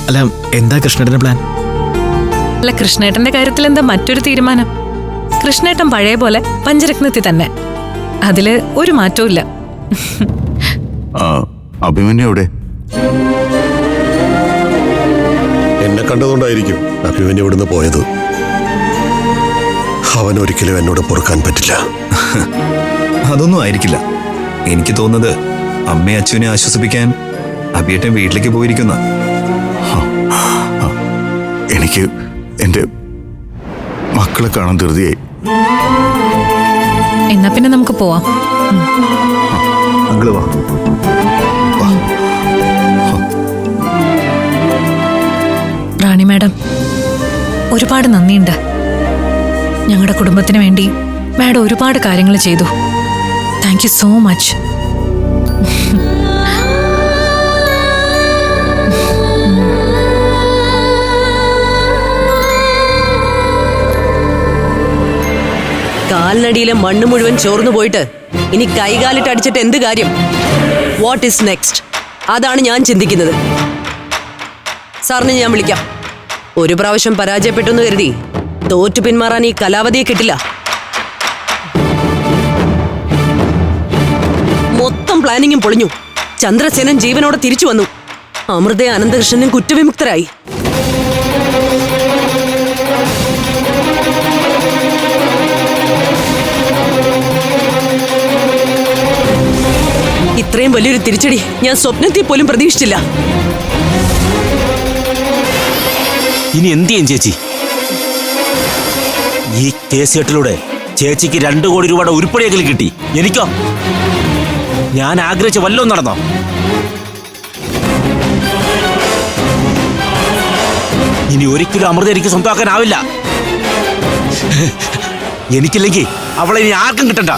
അല്ല, എന്താ കൃഷ്ണേട്ടന്റെ പ്ലാൻ? അല്ല, കൃഷ്ണേട്ടന്റെ കാര്യത്തിൽ എന്താ മറ്റൊരു തീരുമാനം? കൃഷ്ണേട്ടൻ പഴയ പോലെ പഞ്ചരത്നത്തിൽ തന്നെ, അതില് ഒരു മാറ്റവും ഇല്ല. അഭിമന്യു എവിടെ? എന്നെ കണ്ടതുകൊണ്ടായിരിക്കും അഭിമന്യു ഇവിടുന്ന് പോയത്. അവൻ ഒരിക്കലും എന്നോട് പൊറുക്കാൻ പറ്റില്ല. അതൊന്നും ആയിരിക്കില്ല. എനിക്ക് തോന്നുന്നത് അമ്മയെ അച്ഛനെ ആശ്വസിപ്പിക്കാൻ അഭിയേട്ടൻ വീട്ടിലേക്ക് പോയിരിക്കുന്ന. എനിക്ക് എന്റെ മക്കളെ കാണാൻ ധൃതിയായി. എന്നാ പിന്നെ നമുക്ക് പോവാം. അങ്കിള് വാ. റാണി മാഡം, ഒരുപാട് നന്ദിയുണ്ട്. ഞങ്ങളുടെ കുടുംബത്തിന് വേണ്ടി മാഡം ഒരുപാട് കാര്യങ്ങൾ ചെയ്തു. Thank you so much. കാലിനടിയിലെ മണ്ണ് മുഴുവൻ ചോർന്നു പോയിട്ട് ഇനി കൈകാലിട്ട് അടിച്ചിട്ട് എന്ത് കാര്യം? What is next? അതാണ് ഞാൻ ചിന്തിക്കുന്നത്. സാറിനെ ഞാൻ വിളിക്കാം. ഒരു പ്രാവശ്യം പരാജയപ്പെട്ടെന്ന് കരുതി തോറ്റു പിന്മാറാൻ ഈ കലാവധിയെ കിട്ടില്ല. മൊത്തം പ്ലാനിങ്ങും പൊളിഞ്ഞു. ചന്ദ്രസേനൻ ജീവനോടെ തിരിച്ചു വന്നു. അമൃതയും അനന്തകൃഷ്ണനും കുറ്റവിമുക്തരായി. ഇത്രയും വലിയൊരു തിരിച്ചടി ഞാൻ സ്വപ്നത്തിൽ പോലും പ്രതീക്ഷിച്ചില്ല. ഇനി എന്ത് ചെയ്യും ചേച്ചി? ഈ കേസ് കെട്ടിലൂടെ ചേച്ചിക്ക് 2 കോടി രൂപയുടെ ഉരുപ്പടിയെങ്കിലും കിട്ടി. എനിക്കോ? ഞാൻ ആഗ്രഹിച്ച വല്ലതും നടന്നോ? ഇനി ഒരിക്കലും അമൃത എനിക്ക് സ്വന്തമാക്കാനാവില്ല. എനിക്കില്ലെങ്കിൽ അവളെ ഇനി ആർക്കും കിട്ടണ്ട.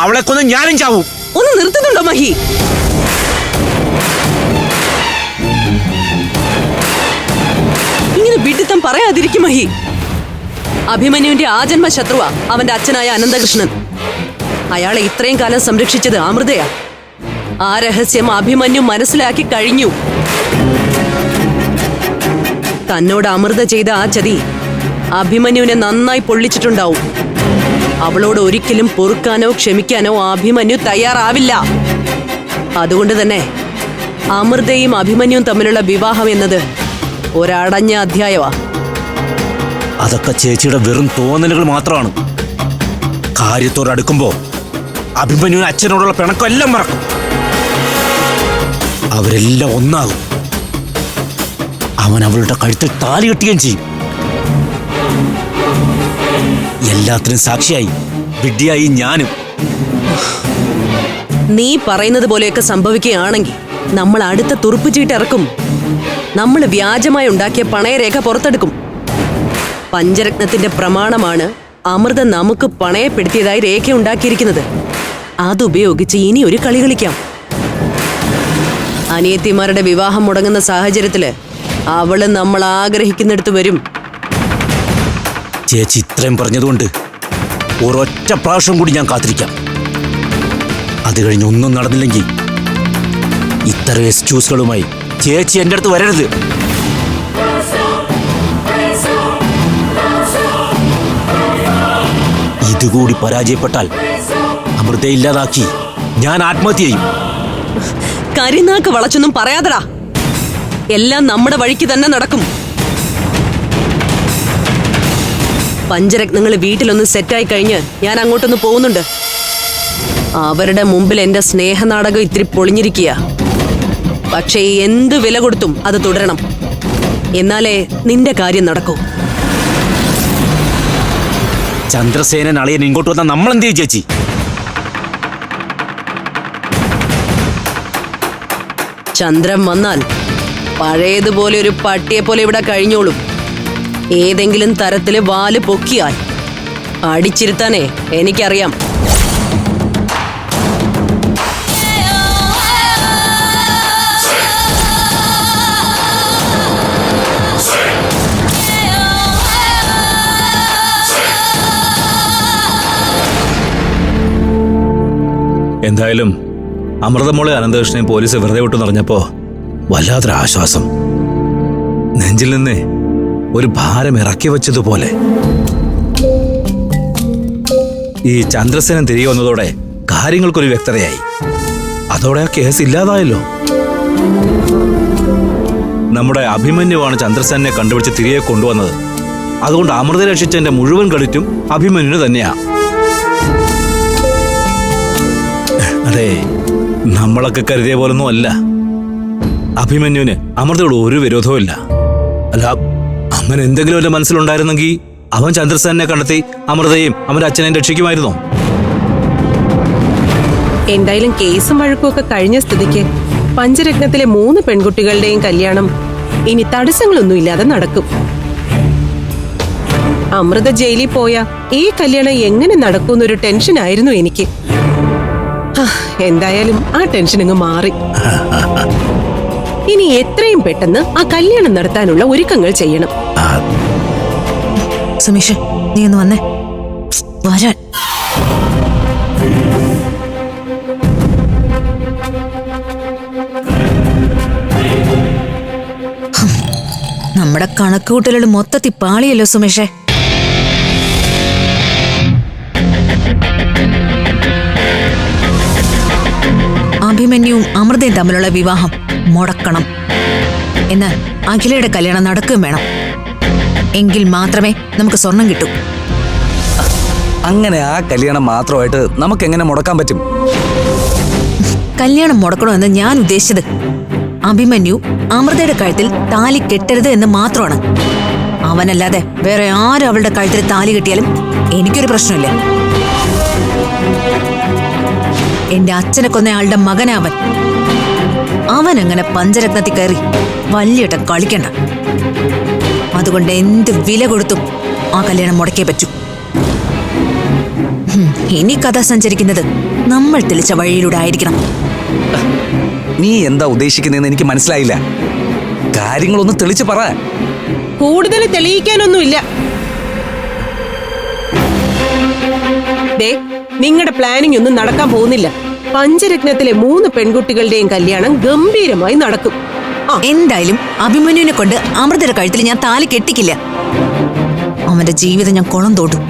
അവളെ കൊന്ന് ഞാനും ചാവും. ഒന്ന് നിർത്തുന്നുണ്ടോ മഹി? ഇങ്ങനെ വിഡിത്തം പറയാതിരിക്കും മഹി. അഭിമന്യുവിന്റെ ആജന്മ ശത്രുവാ അവന്റെ അച്ഛനായ അനന്തകൃഷ്ണൻ. അയാളെ ഇത്രയും കാലം സംരക്ഷിച്ചത് അമൃതയാ. ആ രഹസ്യം അഭിമന്യു മനസ്സിലാക്കി കഴിഞ്ഞു. തന്നോട് അമൃത ചെയ്ത ആ ചതി അഭിമന്യുവിനെ നന്നായി പൊള്ളിച്ചിട്ടുണ്ടാവും. അവളോട് ഒരിക്കലും പൊറുക്കാനോ ക്ഷമിക്കാനോ അഭിമന്യു തയ്യാറാവില്ല. അതുകൊണ്ട് തന്നെ അമൃതയും അഭിമന്യുവും തമ്മിലുള്ള വിവാഹം എന്നത് ഒരടഞ്ഞ അധ്യായമാ. അതൊക്കെ ചേച്ചിയുടെ വെറും തോന്നലുകൾ മാത്രമാണ്. കാര്യത്തോടടുക്കുമ്പോ അഭിമന്യുവിന് അച്ഛനോടുള്ള പിണക്കം എല്ലാം മറക്കും. അവരെല്ലാം ഒന്നാകും. അവൻ അവളുടെ കഴുത്തിൽ താലി കെട്ടുകയും ചെയ്യും. എല്ലാത്തിനും സാക്ഷിയായി വിഡ്ഢിയായി ഞാനും. നീ പറയുന്നത് പോലെയൊക്കെ സംഭവിക്കുകയാണെങ്കിൽ നമ്മൾ അടുത്ത തുറുപ്പ് ചീട്ട് ഇറക്കും. നമ്മൾ വ്യാജമായി ഉണ്ടാക്കിയ പണയരേഖ പുറത്തെടുക്കും. പഞ്ചരത്നത്തിന്റെ പ്രമാണമാണ് അമൃത നമുക്ക് പണയപ്പെടുത്തിയതായി രേഖ ഉണ്ടാക്കിയിരിക്കുന്നത്. അതുപയോഗിച്ച് ഇനി ഒരു കളി കളിക്കാം. അനിയത്തിമാരുടെ വിവാഹം മുടങ്ങുന്ന സാഹചര്യത്തില് അവള് നമ്മൾ ആഗ്രഹിക്കുന്നിടത്ത് വരും. ചേച്ചി ഇത്രയും പറഞ്ഞതുകൊണ്ട് ഒരൊറ്റ പ്രാവശ്യം കൂടി ഞാൻ കാത്തിരിക്കാം. അത് കഴിഞ്ഞ് ഒന്നും നടന്നില്ലെങ്കിൽ ഇത്തരം എക്സ്ക്യൂസുകളുമായി ചേച്ചി എൻ്റെ അടുത്ത് വരരുത്. ഇതുകൂടി പരാജയപ്പെട്ടാൽ അമൃതയെ ഇല്ലാതാക്കി ഞാൻ ആത്മഹത്യ ചെയ്യും. കരിനാക്ക് വളച്ചൊന്നും പറയാതടാ. എല്ലാം നമ്മുടെ വഴിക്ക് തന്നെ നടക്കും. പഞ്ചരത്നങ്ങൾ വീട്ടിലൊന്ന് സെറ്റായി കഴിഞ്ഞ് ഞാൻ അങ്ങോട്ടൊന്ന് പോകുന്നുണ്ട്. അവരുടെ മുമ്പിൽ എന്റെ സ്നേഹനാടകം ഇത്തിരി പൊളിഞ്ഞിരിക്കുക. പക്ഷേ എന്ത് വില കൊടുത്തും അത് തുടരണം. എന്നാലേ നിന്റെ കാര്യം നടക്കൂ. ചന്ദ്രസേനൻ അളിയൻ ഇങ്ങോട്ട് വന്നാൽ നമ്മൾ എന്ത് ചെയ്യും ചേച്ചി? ചന്ദ്രൻ വന്നാൽ പഴയതുപോലെ ഒരു പട്ടിയെ പോലെ ഇവിടെ കഴിഞ്ഞോളും. ഏതെങ്കിലും തരത്തില് വാല് പൊക്കിയാൽ അടിച്ചിരുത്താനേ എനിക്കറിയാം. എന്തായാലും അമൃതമോളെ അനന്തകൃഷ്ണൻ പോലീസ് വെറുതെ വിട്ടു നിറഞ്ഞപ്പോ വല്ലാത്തൊരു ആശ്വാസം. നെഞ്ചിൽ നിന്ന് ഒരു ഭാരം ഇറക്കി വെച്ചതുപോലെ. ഈ ചന്ദ്രസേനൻ തിരികെ വന്നതോടെ കാര്യങ്ങൾക്കൊരു വ്യക്തതയായി. അതോടെ ആ കേസ് ഇല്ലാതായല്ലോ. നമ്മുടെ അഭിമന്യുവാണ് ചന്ദ്രസേനെ കണ്ടുപിടിച്ച് തിരികെ കൊണ്ടുവന്നത്. അതുകൊണ്ട് അമൃത രക്ഷിച്ചതിന്റെ മുഴുവൻ ക്രെഡിറ്റും അഭിമന്യുവിന് തന്നെയാ. അതെ, നമ്മളൊക്കെ കരുതിയ പോലൊന്നും അല്ല. അഭിമന്യുവിന് അമൃതയോട് ഒരു വിരോധവും ഇല്ല. അല്ല, അങ്ങനെ എന്തെങ്കിലും അവന്റെ മനസ്സിലുണ്ടായിരുന്നെങ്കിൽ അവൻ ചന്ദ്രസേനെ കണ്ടെത്തി അമൃതയും അവന്റെ അച്ഛനെയും രക്ഷിക്കുമായിരുന്നോ? എന്തായാലും കേസും വഴക്കും ഒക്കെ കഴിഞ്ഞ സ്ഥിതിക്ക് പഞ്ചരത്നത്തിലെ 3 പെൺകുട്ടികളുടെയും കല്യാണം ഇനി തടസ്സങ്ങളൊന്നും ഇല്ലാതെ നടക്കും. അമൃത ജയിലിൽ പോയ ഈ കല്യാണം എങ്ങനെ നടക്കുമെന്നൊരു ടെൻഷനായിരുന്നു എനിക്ക്. എന്തായാലും ആ ടെൻഷൻ അങ്ങ് മാറി. ഇനി എത്രയും പെട്ടെന്ന് ആ കല്യാണം നടത്താനുള്ള ഒരുക്കങ്ങൾ ചെയ്യണം. സുമേഷ്, നീ ഒന്ന് വന്നേ. വരാൻ. നമ്മുടെ കണക്കുകൂട്ടലുകൾ മൊത്തത്തിൽ പാളിയല്ലോ സുമേഷേ. അഭിമന്യുവും അമൃതയും തമ്മിലുള്ള വിവാഹം മുടക്കണം. എന്നാൽ അഖിലയുടെ കല്യാണം നടക്കുകയും വേണം. എങ്കിൽ മാത്രമേ നമുക്ക് സ്വർണം കിട്ടൂ. അങ്ങനെ ആ കല്യാണം മാത്രമായിട്ട് നമുക്ക് എങ്ങനെ മുടക്കാൻ പറ്റും? കല്യാണം മുടക്കണമെന്ന് ഞാൻ ഉദ്ദേശിച്ചത് അഭിമന്യു അമൃതയുടെ കഴുത്തിൽ താലി കെട്ടരുത് എന്ന് മാത്രമാണ്. അവനല്ലാതെ വേറെ ആരും അവളുടെ കഴുത്തിൽ താലി കെട്ടിയാലും എനിക്കൊരു പ്രശ്നമില്ല. എന്റെ അച്ഛനെ കൊന്നയാളുടെ മകനാവൻ. അവനങ്ങനെ പഞ്ചരത്നത്തിൽ കയറി വലിയേട്ട കളിക്കണ്ട. അതുകൊണ്ട് എന്ത് വില കൊടുത്തും ആ കല്യാണം മുടക്കേ പറ്റൂ. ഇനി കഥ സഞ്ചരിക്കുന്നത് നമ്മൾ തെളിച്ച വഴിയിലൂടെ ആയിരിക്കണം. നീ എന്താ ഉദ്ദേശിക്കുന്നതെന്ന് എനിക്ക് മനസ്സിലായില്ല. കാര്യങ്ങളൊന്ന് തെളിച്ച് പറ. കൂടുതൽ തെളിയിക്കാനൊന്നുമില്ല. നിങ്ങളുടെ പ്ലാനിംഗ് ഒന്നും നടക്കാൻ പോകുന്നില്ല. പഞ്ചരത്നത്തിലെ 3 പെൺകുട്ടികളുടെയും കല്യാണം ഗംഭീരമായി നടക്കും. എന്തായാലും അഭിമന്യുവിനെ കൊണ്ട് അമൃതയുടെ കഴുത്തിൽ ഞാൻ താലി കെട്ടിക്കില്ല. അവന്റെ ജീവിതം ഞാൻ കുളം തോട്ടും.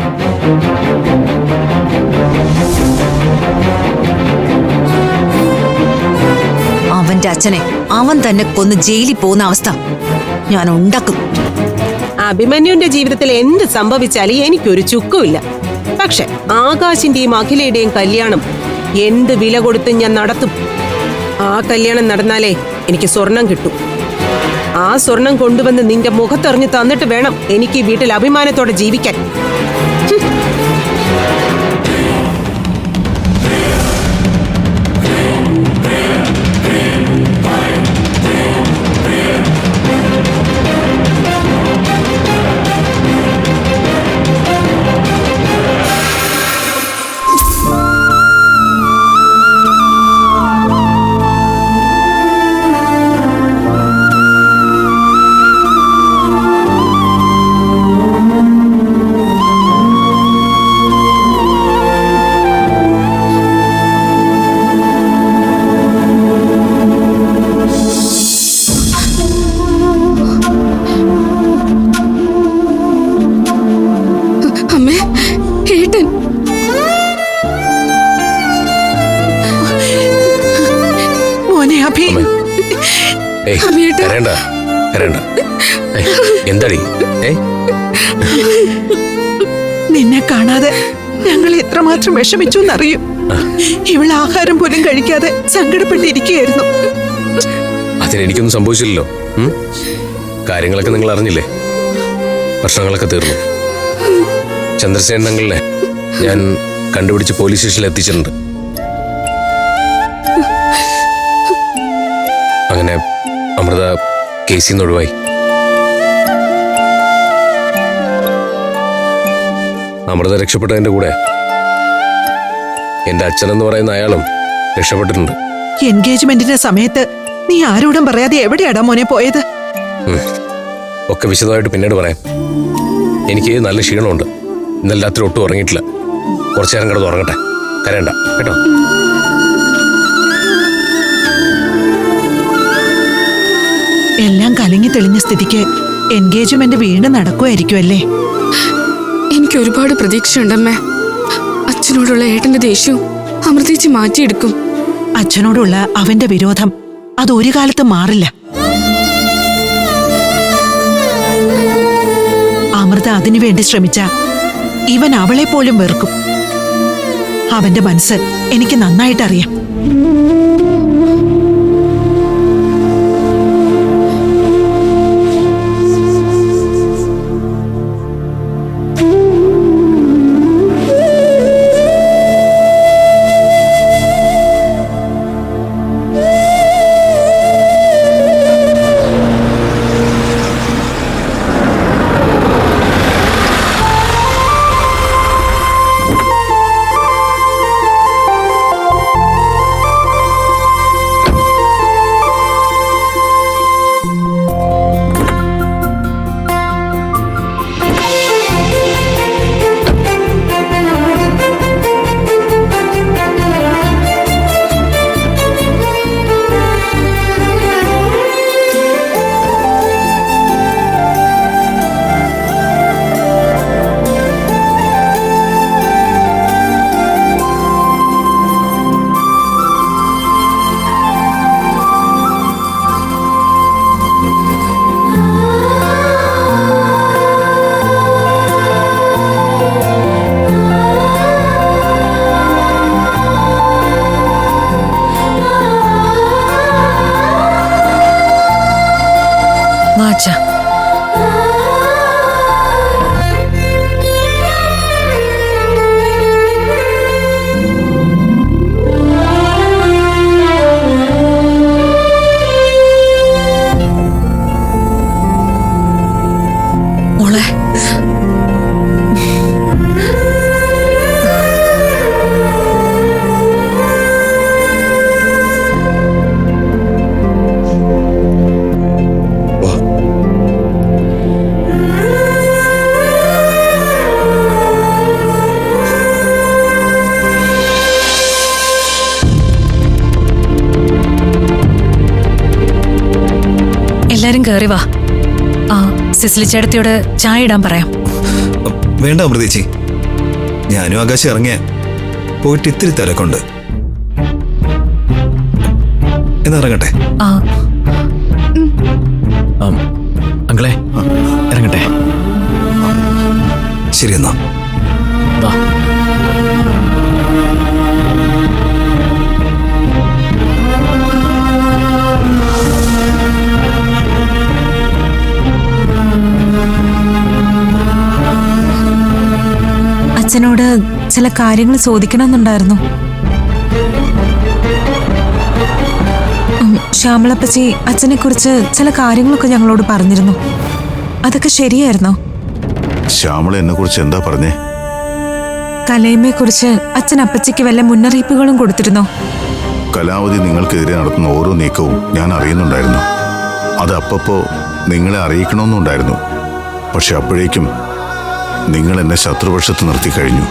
അവന്റെ അച്ഛനെ അവൻ തന്നെ കൊന്ന് ജയിലിൽ പോകുന്ന അവസ്ഥ ഞാൻ ഉണ്ടാക്കും. അഭിമന്യുവിന്റെ ജീവിതത്തിൽ എന്ത് സംഭവിച്ചാലും എനിക്കൊരു ചുക്കുമില്ല. പക്ഷെ ആകാശിന്റെയും അഖിലയുടെയും കല്യാണം എന്ത് വില കൊടുത്തും ഞാൻ നടത്തും. ആ കല്യാണം നടന്നാലേ എനിക്ക് സ്വർണം കിട്ടും. ആ സ്വർണം കൊണ്ടുവന്ന് നിന്റെ മുഖത്തെറിഞ്ഞ് തന്നിട്ട് വേണം എനിക്ക് ഈ വീട്ടിൽ അഭിമാനത്തോടെ ജീവിക്കാൻ. എന്താടി? നിന്നെ കാണാതെ ഞങ്ങൾ എത്രമാത്രം വിഷമിച്ചു എന്നറിയും. ഇവൾ ആഹാരം പോലും കഴിക്കാതെ സങ്കടപ്പെട്ടിരിക്കുകയായിരുന്നു. അതിനെനിക്കൊന്നും സംഭവിച്ചില്ലല്ലോ. കാര്യങ്ങളൊക്കെ നിങ്ങൾ അറിഞ്ഞില്ലേ? പ്രശ്നങ്ങളൊക്കെ തീർന്നു. ചന്ദ്രസേനങ്ങളെ ഞാൻ കണ്ടുപിടിച്ച് പോലീസ് സ്റ്റേഷനിൽ എത്തിച്ചിട്ടുണ്ട്. അങ്ങനെ അമൃത കേസിൽ നിന്ന് ഒഴിവായി. അമൃത രക്ഷപ്പെട്ടതിന്റെ കൂടെ എന്റെ അച്ഛനെന്ന് പറയുന്ന അയാളും രക്ഷപ്പെട്ടിട്ടുണ്ട്. എൻഗേജ്മെന്റിന്റെ സമയത്ത് നീ ആരോടും പറയാതെ എവിടെയാടാ മോനെ പോയത്? ഒക്കെ വിശദമായിട്ട് പിന്നീട് പറയാം. എനിക്ക് നല്ല ക്ഷീണമുണ്ട്. ഇന്നലെ രാത്രി ഒട്ടും ഉറങ്ങിയിട്ടില്ല. കുറച്ചു നേരം കിടന്ന് ഉറങ്ങട്ടെ. കരയണ്ട കേട്ടോ. എല്ലാം കലങ്ങി തെളിഞ്ഞ സ്ഥിതിക്ക് എൻഗേജ്മെന്റ് വീണ്ടും നടക്കുമായിരിക്കും അല്ലേ? എനിക്ക് ഒരുപാട് പ്രതീക്ഷയുണ്ടമ്മേ. അച്ഛനോടുള്ള ഏട്ടന്റെ ദേഷ്യവും അമൃതേച്ചി മാറ്റിയെടുക്കും. അച്ഛനോടുള്ള അവന്റെ വിരോധം അത് ഒരു കാലത്ത് മാറില്ല. അമൃത അതിനുവേണ്ടി ശ്രമിച്ച ഇവൻ അവളെ പോലും വെറുക്കും. അവന്റെ മനസ്സ് എനിക്ക് നന്നായിട്ടറിയാം. വാച്ച മോളെ, എല്ലാരും കേറി വാ. ആ സിസിലി ചേട്ടത്തിയോട് ചായ ഇടാൻ പറയാം. വേണ്ട അമൃതേച്ചി, ഞാനും ആകാശം ഇറങ്ങിയ പോയിട്ട് ഇത്തിരി തിരക്കുണ്ട്. എന്നാ ഇറങ്ങട്ടെ. ആ അങ്കിളെ ഇറങ്ങട്ടെ. ശരി എന്നാ. അച്ഛനോട് ചില കാര്യങ്ങൾ ചോദിക്കണമെന്നുണ്ടായിരുന്നു. ശ്യാമളപ്പച്ചി അച്ഛനെ കുറിച്ച് ചില കാര്യങ്ങളൊക്കെ ഞങ്ങളോട് പറഞ്ഞിരുന്നു. അതൊക്കെ ശരിയായിരുന്നോ? ശ്യാമള എന്നെ കുറിച്ച് എന്താ പറഞ്ഞേ? കലയമ്മയെ കുറിച്ച് അച്ഛൻ അപ്പച്ചിക്ക് വല്ല മുന്നറിയിപ്പുകളും കൊടുത്തിരുന്നോ? കലാവതി നിങ്ങൾക്കെതിരെ നടത്തുന്ന ഓരോ നീക്കവും ഞാൻ അറിയുന്നുണ്ടായിരുന്നു. അത് അപ്പപ്പോ നിങ്ങളെ അറിയിക്കണമെന്നുണ്ടായിരുന്നു. പക്ഷെ അപ്പോഴേക്കും നിങ്ങൾ എന്നെ ശത്രുപക്ഷത്ത് നിർത്തി കഴിഞ്ഞു.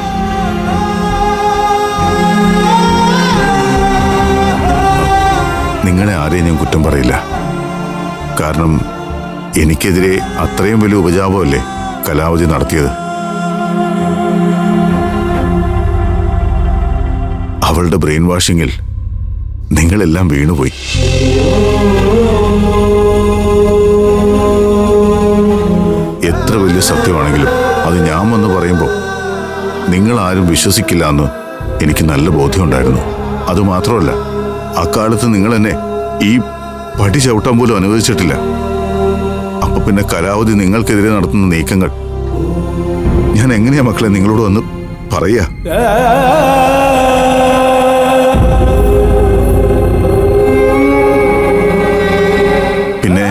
നിങ്ങളെ ആരെയും ഞാൻ കുറ്റം പറയില്ല. കാരണം എനിക്കെതിരെ അത്രയും വലിയ ഉപജാപമല്ലേ കലാവതി നടത്തിയത്. അവളുടെ ബ്രെയിൻ വാഷിങ്ങിൽ നിങ്ങളെല്ലാം വീണുപോയി. എത്ര വലിയ സത്യമാണെങ്കിലും അത് ഞാൻ വന്ന് പറയുമ്പോൾ നിങ്ങൾ ആരും വിശ്വസിക്കില്ല എന്ന് എനിക്ക് നല്ല ബോധ്യമുണ്ടായിരുന്നു. അതുമാത്രമല്ല, അക്കാലത്ത് നിങ്ങൾ എന്നെ ഈ പടി ചവിട്ടാൻ പോലും അനുവദിച്ചിട്ടില്ല. അപ്പൊ പിന്നെ കലാവതി നിങ്ങൾക്കെതിരെ നടത്തുന്ന നീക്കങ്ങൾ ഞാൻ എങ്ങനെയാ മക്കളെ നിങ്ങളോട് വന്ന് പറയാ? പിന്നെ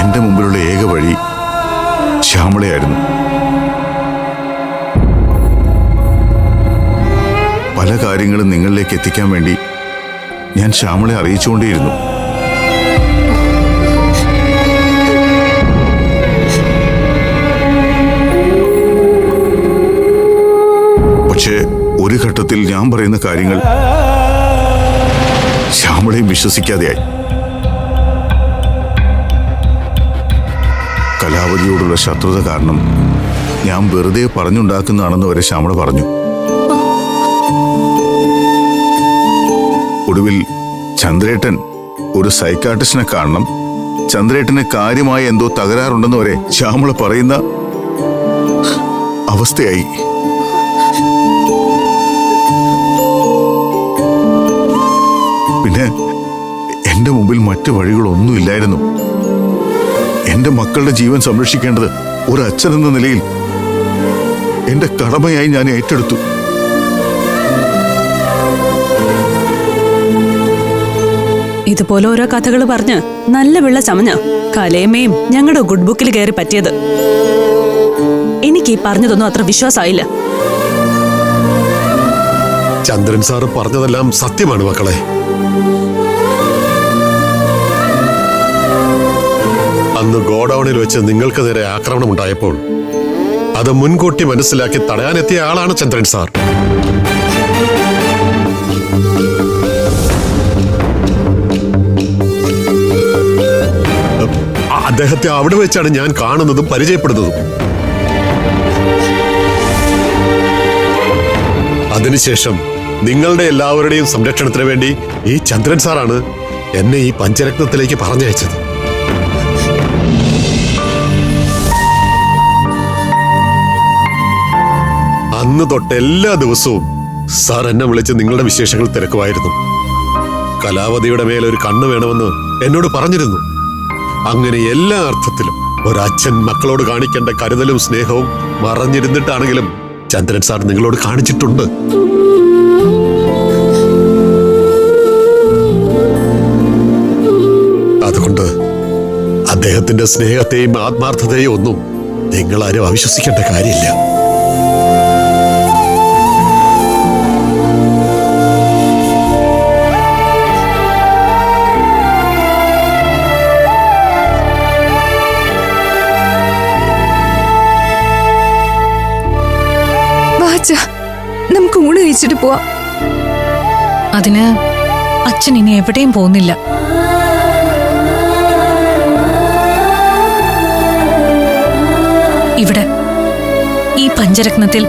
എന്റെ മുമ്പിലുള്ള ഏക വഴി ശ്യാമളയായിരുന്നു. പല കാര്യങ്ങളും നിങ്ങളിലേക്ക് എത്തിക്കാൻ വേണ്ടി ഞാൻ ശ്യാമളെ അറിയിച്ചുകൊണ്ടേയിരുന്നു. പക്ഷേ ഒരു ഘട്ടത്തിൽ ഞാൻ പറയുന്ന കാര്യങ്ങൾ ശ്യാമളയും വിശ്വസിക്കാതെയായി. കലാവതിയോടുള്ള ശത്രുത കാരണം ഞാൻ വെറുതെ പറഞ്ഞുണ്ടാക്കുന്നതാണെന്ന് വരെ ശ്യാമള പറഞ്ഞു. ഒടുവിൽ ചന്ദ്രേട്ടൻ ഒരു സൈക്കാട്രിസ്റ്റിനെ കാണണം, ചന്ദ്രേട്ടന് കാര്യമായ എന്തോ തകരാറുണ്ടെന്ന് വരെ ശ്യാമള പറയുന്ന അവസ്ഥയായി. പിന്നെ എന്റെ മുമ്പിൽ മറ്റു വഴികളൊന്നുമില്ലായിരുന്നു. എന്റെ മക്കളുടെ ജീവൻ സംരക്ഷിക്കേണ്ടത് ഒരു അച്ഛൻ എന്ന നിലയിൽ എന്റെ കടമയായി ഞാൻ ഏറ്റെടുത്തു. ഇതുപോലെ ഓരോ കഥകൾ പറഞ്ഞ് നല്ല വെള്ള ചമഞ്ഞ കലയമ്മയും ഞങ്ങളുടെ ഗുഡ് ബുക്കിൽ കയറി പറ്റിയത്. എനിക്ക് ഈ പറഞ്ഞതൊന്നും അത്ര വിശ്വാസമായില്ല. ചന്ദ്രൻ സാറ് പറഞ്ഞതെല്ലാം സത്യമാണ് മക്കളെ. അന്ന് ഗോഡൌണിൽ വെച്ച് നിങ്ങൾക്ക് നേരെ ആക്രമണം ഉണ്ടായപ്പോൾ അത് മുൻകൂട്ടി മനസ്സിലാക്കി തടയാനെത്തിയ ആളാണ് ചന്ദ്രൻ സാർ. അദ്ദേഹത്തെ അവിടെ വെച്ചാണ് ഞാൻ കാണുന്നതും പരിചയപ്പെടുന്നതും. അതിനുശേഷം നിങ്ങളുടെ എല്ലാവരുടെയും സംരക്ഷണത്തിന് വേണ്ടി ഈ ചന്ദ്രൻ സാറാണ് എന്നെ ഈ പഞ്ചരത്നത്തിലേക്ക് പറഞ്ഞയച്ചത്. അന്ന് തൊട്ട് എല്ലാ ദിവസവും സാർ എന്നെ വിളിച്ച് നിങ്ങളുടെ വിശേഷങ്ങൾ തിരക്കുമായിരുന്നു. കലാവതിയുടെ മേലൊരു കണ്ണ് വേണമെന്ന് എന്നോട് പറഞ്ഞിരുന്നു. അങ്ങനെ എല്ലാ അർത്ഥത്തിലും ഒരച്ഛൻ മക്കളോട് കാണിക്കേണ്ട കരുതലും സ്നേഹവും മറഞ്ഞിരുന്നിട്ടാണെങ്കിലും ചന്ദ്രൻ സാർ നിങ്ങളോട് കാണിച്ചിട്ടുണ്ട്. അതുകൊണ്ട് അദ്ദേഹത്തിന്റെ സ്നേഹത്തെയും ആത്മാർത്ഥതയും ഒന്നും നിങ്ങളാരും അവിശ്വസിക്കേണ്ട കാര്യമില്ല. നമുക്ക് ഊണ് കഴിച്ചിട്ട് പോവാം. അതിന് അച്ഛൻ ഇനി എവിടെയും പോകുന്നില്ല. ഇവിടെ ഈ പഞ്ചരത്നത്തിൽ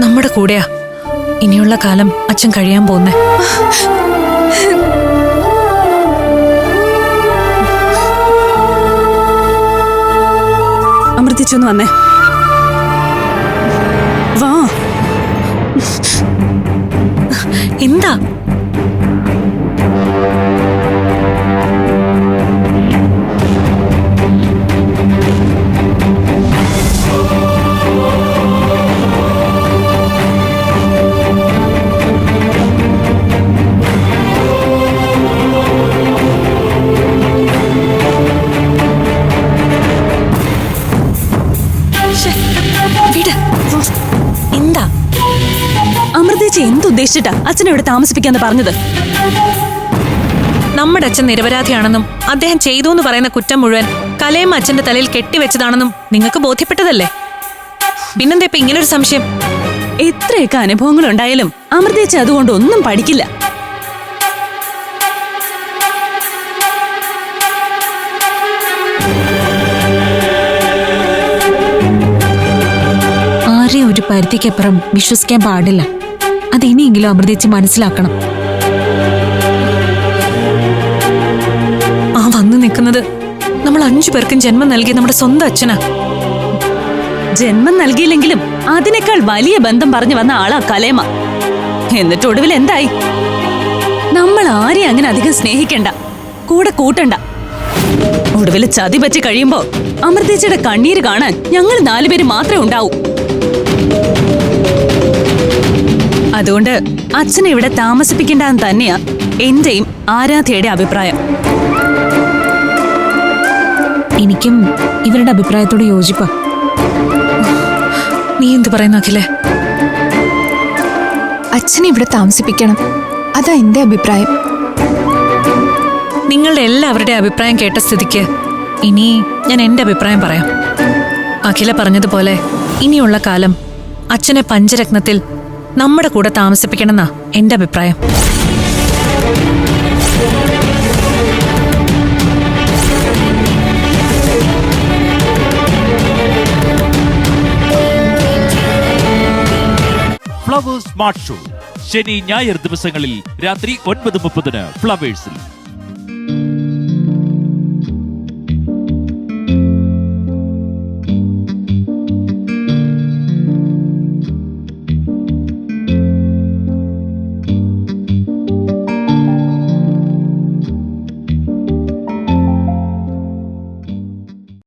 നമ്മുടെ കൂടെയാ ഇനിയുള്ള കാലം അച്ഛൻ കഴിയാൻ പോകുന്നേ. അമൃതിച്ചൊന്ന് വന്നേ. വാ. എന്താ? എന്താ അമൃതേച്ചി എന്തുദ്ദേശിച്ചിട്ടാ അച്ഛനെ ഇവിടെ താമസിപ്പിക്കാന്ന് പറഞ്ഞത്? നമ്മുടെ അച്ഛൻ നിരപരാധിയാണെന്നും അദ്ദേഹം ചെയ്തു എന്ന് പറയുന്ന കുറ്റം മുഴുവൻ കലയമ്മ അച്ഛന്റെ തലയിൽ കെട്ടിവെച്ചതാണെന്നും നിങ്ങൾക്ക് ബോധ്യപ്പെട്ടതല്ലേ? പിന്നെന്താ ഇപ്പൊ ഇങ്ങനൊരു സംശയം? എത്രയൊക്കെ അനുഭവങ്ങൾ ഉണ്ടായാലും അമൃതേച്ചി അതുകൊണ്ട് ഒന്നും പഠിക്കില്ല. ആരെയും ഒരു പരിധിക്കപ്പുറം വിശ്വസിക്കാൻ പാടില്ല. അത് ഇനിയെങ്കിലും അമൃതേച്ചി മനസ്സിലാക്കണം. ആ വന്നു നിൽക്കുന്നത് നമ്മൾ 5 പേർക്കും ജന്മം നൽകിയ നമ്മുടെ സ്വന്തം അച്ഛനാ. ജന്മം നൽകിയില്ലെങ്കിലും അതിനേക്കാൾ വലിയ ബന്ധം പറഞ്ഞു വന്ന ആളാ കലയമ്മ. എന്നിട്ട് ഒടുവിൽ എന്തായി? നമ്മൾ ആരെയും അങ്ങനെ അധികം സ്നേഹിക്കണ്ട, കൂടെ കൂട്ടണ്ട. ഒടുവിൽ ചതി പറ്റി കഴിയുമ്പോ അമൃതേച്ചിയുടെ കണ്ണീര് കാണാൻ ഞങ്ങൾ 4 പേര് മാത്രമേ ഉണ്ടാവൂ. അതുകൊണ്ട് അച്ഛനെ ഇവിടെ താമസിപ്പിക്കേണ്ടെന്ന് തന്നെയാ എന്റെയും ആരാധ്യയുടെ അഭിപ്രായം. എനിക്കും ഇവരുടെ അഭിപ്രായത്തോട് യോജിപ്പാ. നീ എന്ത് പറയുന്നു അഖിലേ? അച്ഛനെ ഇവിടെ താമസിപ്പിക്കണം, അതാ എന്റെ അഭിപ്രായം. നിങ്ങളുടെ എല്ലാവരുടെ അഭിപ്രായം കേട്ട സ്ഥിതിക്ക് ഇനി ഞാൻ എന്റെ അഭിപ്രായം പറയാം. അഖില പറഞ്ഞതുപോലെ ഇനിയുള്ള കാലം അച്ഛനെ പഞ്ചരത്നത്തിൽ നമ്മുടെ കൂടെ താമസിപ്പിക്കണമെന്നാ എന്റെ അഭിപ്രായം. ഫ്ലവേഴ്സ് സ്മാർട്ട് ഷോ ശനി ഞായർ ദിവസങ്ങളിൽ രാത്രി 9:30 ഫ്ലവേഴ്സിൽ.